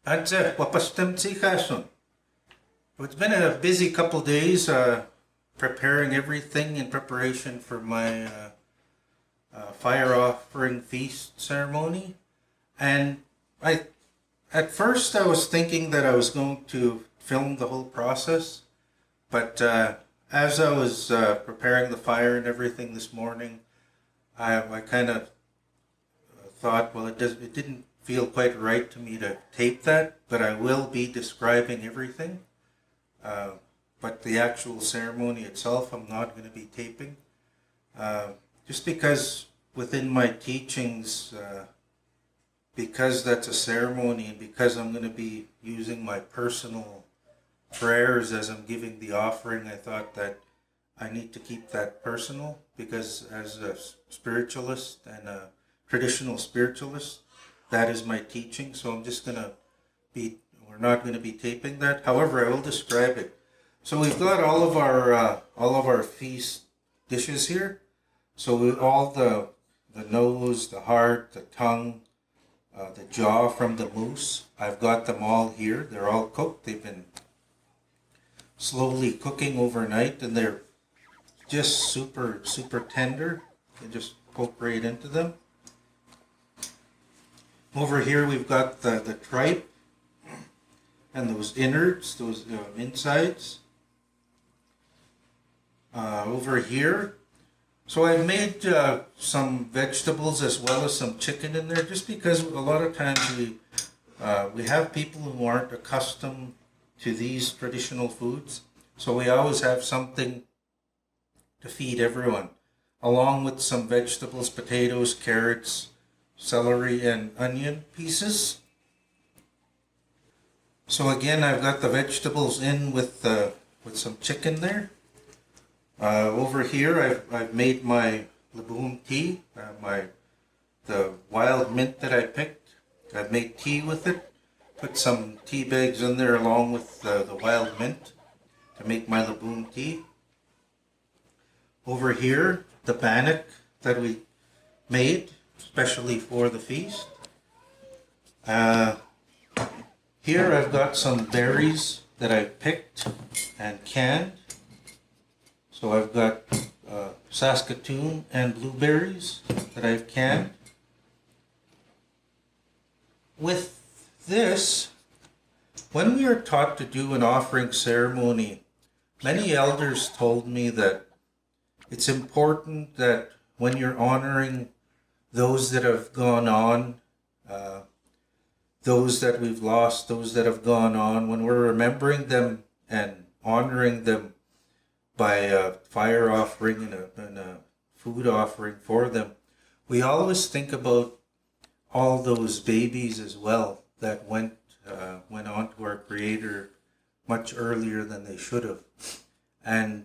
Wapastem Tsikhasun. It's been a busy couple days preparing everything in preparation for my fire offering feast ceremony. And I, at first, I was thinking that I was going to film the whole process, but as I was preparing the fire and everything this morning, I kind of thought, well, it didn't feel quite right to me to tape that, but I will be describing everything. Uh, but the actual ceremony itself, I'm not going to be taping, uh, just because within my teachings, because that's a ceremony and because I'm going to be using my personal prayers as I'm giving the offering, I thought that I need to keep that personal because as a spiritualist and a traditional spiritualist, that is my teaching. So I'm just going to be, we're not going to be taping that. However, I will describe it. So we've got all of our feast dishes here. So all the nose, the heart, the tongue, the jaw from the moose, I've got them all here. They're all cooked. They've been slowly cooking overnight, and they're just super tender. You just poke right into them. Over here we've got the tripe and those innards, those insides. Over here, so I've made some vegetables as well as some chicken in there, just because a lot of times we have people who aren't accustomed to these traditional foods, so we always have something to feed everyone, along with some vegetables, potatoes, carrots, celery, and onion pieces. So again, I've got the vegetables in with some chicken there. Over here, I've made my legume tea, the wild mint that I picked. I've made tea with it. Put some tea bags in there along with the wild mint to make my legume tea. Over here, the bannock that we made especially for the feast. Here I've got some berries that I picked and canned. So I've got Saskatoon and blueberries that I've canned. With this, when we are taught to do an offering ceremony, many elders told me that it's important that when you're honoring those that have gone on, those that we've lost, those that have gone on, when we're remembering them and honoring them by a fire offering and a food offering for them, we always think about all those babies as well that went on to our Creator much earlier than they should have. And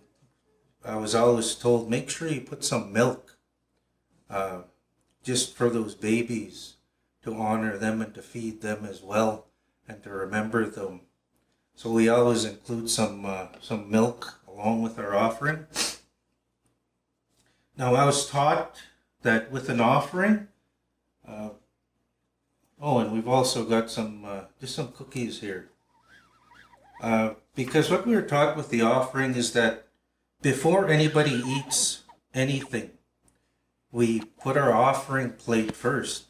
I was always told, make sure you put some milk just for those babies, to honor them and to feed them as well and to remember them. So we always include some milk along with our offering. Now I was taught that with an offering, and we've also got some just some cookies here. Because what we were taught with the offering is that before anybody eats anything, we put our offering plate first.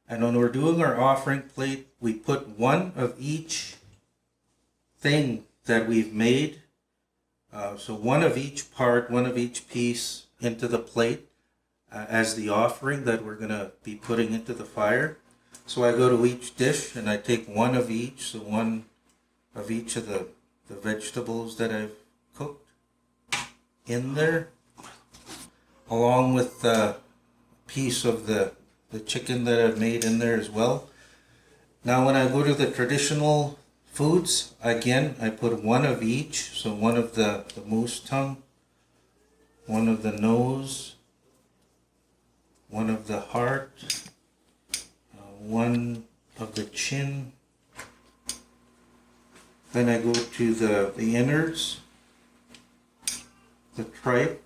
And when we're doing our offering plate, we put one of each thing that we've made. So one of each part, one of each piece into the plate as the offering that we're going to be putting into the fire. So I go to each dish and I take one of each, so one of each of the vegetables that I've cooked in there, along with a piece of the chicken that I've made in there as well. Now when I go to the traditional foods, again, I put one of each, so one of the moose tongue, one of the nose, one of the heart, one of the chin. Then I go to the innards, the tripe,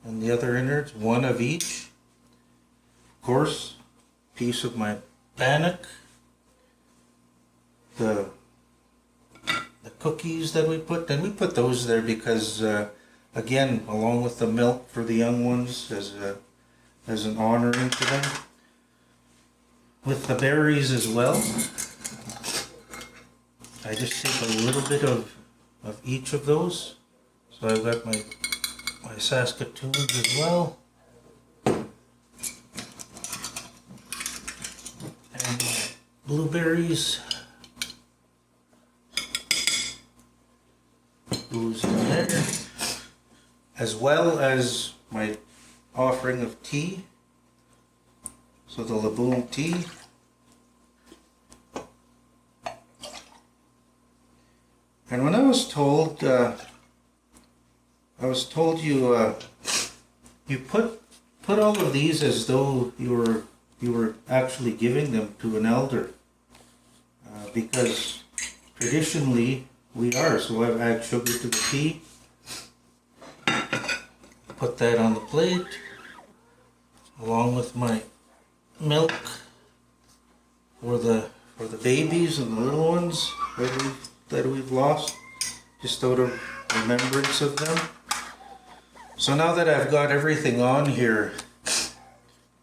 and the other innards, one of each. Of course, piece of my bannock, the cookies that we put, and we put those there because again, along with the milk for the young ones as an honoring to them. With the berries as well, I just take a little bit of each of those. So I've got my Saskatoons as well. And my blueberries. Goes in there. As well as my offering of tea. So the Laboon tea. And when I was told you put all of these as though you were actually giving them to an elder, because traditionally we are. So I've added sugar to the tea. Put that on the plate, along with my milk for the babies and the little ones that we've lost, just out of remembrance of them. So now that I've got everything on here,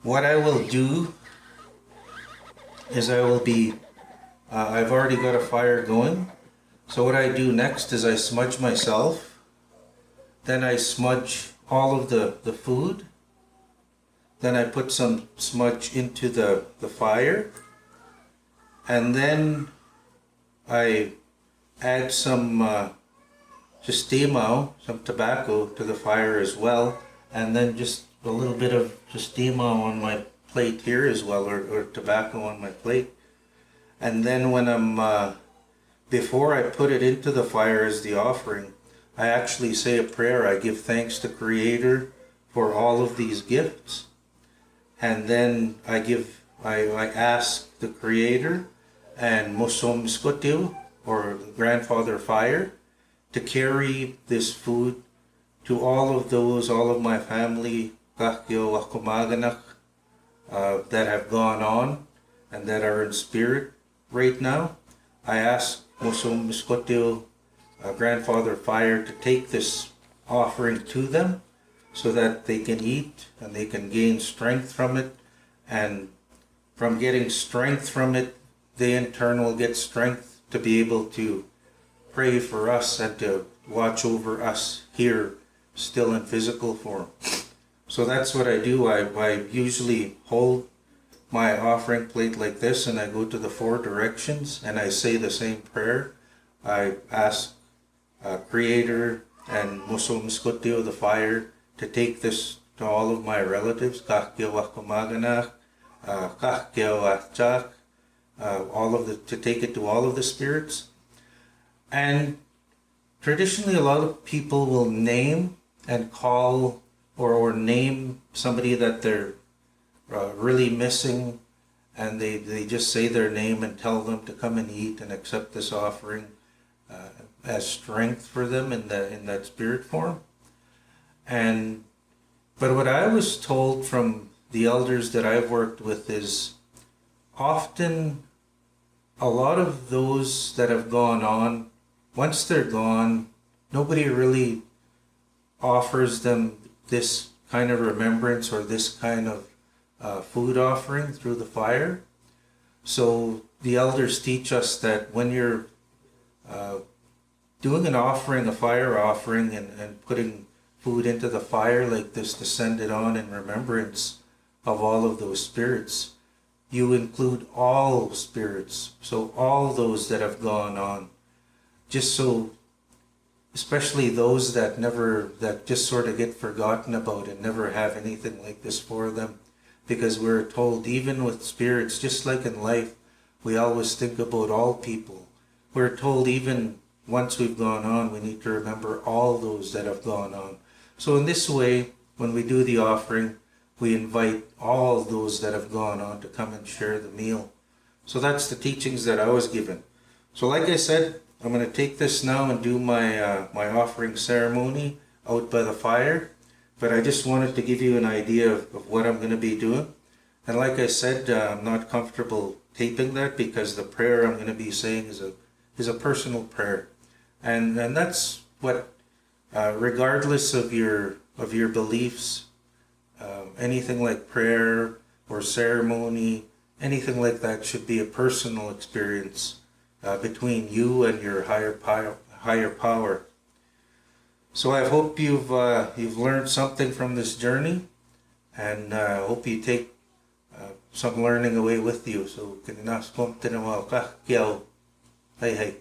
what I will do is I will be, I've already got a fire going. So what I do next is I smudge myself, then I smudge all of the food, then I put some smudge into the fire, and then I add some justimao, some tobacco to the fire as well, and then just a little bit of justimao on my plate here as well, or tobacco on my plate. And then when I'm, before I put it into the fire as the offering, I actually say a prayer. I give thanks to Creator for all of these gifts. And then I ask the Creator and Musom Skotil, or the Grandfather Fire, to carry this food to all of my family, Kakyo Wakumaganak, that have gone on and that are in spirit right now. I ask Musom Skotil, Grandfather Fire, to take this offering to them so that they can eat and they can gain strength from it. And from getting strength from it, they in turn will get strength to be able to pray for us and to watch over us here still in physical form. So that's what I do. I usually hold my offering plate like this, and I go to the four directions and I say the same prayer. I ask Creator and Musom Skutio, the fire, to take this to all of my relatives, Kakyo Wakumaganak, Kakyo Achak, to take it to all of the spirits. And traditionally a lot of people will name and call or name somebody that they're really missing, and they just say their name and tell them to come and eat and accept this offering as strength for them in that spirit form. But what I was told from the elders that I've worked with is often a lot of those that have gone on, once they're gone, nobody really offers them this kind of remembrance or this kind of food offering through the fire. So the elders teach us that when you're doing an offering, a fire offering, and putting food into the fire like this to send it on in remembrance of all of those spirits, you include all spirits, so all those that have gone on, just so, especially those that just sort of get forgotten about and never have anything like this for them, because we're told even with spirits, just like in life, we always think about all people. We're told even once we've gone on, we need to remember all those that have gone on. So in this way, when we do the offering, we invite all those that have gone on to come and share the meal. So that's the teachings that I was given. So like I said, I'm going to take this now and do my offering ceremony out by the fire. But I just wanted to give you an idea of what I'm going to be doing. And like I said, I'm not comfortable taping that because the prayer I'm going to be saying is a personal prayer, and that's what, regardless of your beliefs, anything like prayer or ceremony, anything like that should be a personal experience between you and your higher power. So I hope you've learned something from this journey, and hope you take some learning away with you. So kinanas konti na mga ka, kiyaw. Hay hay.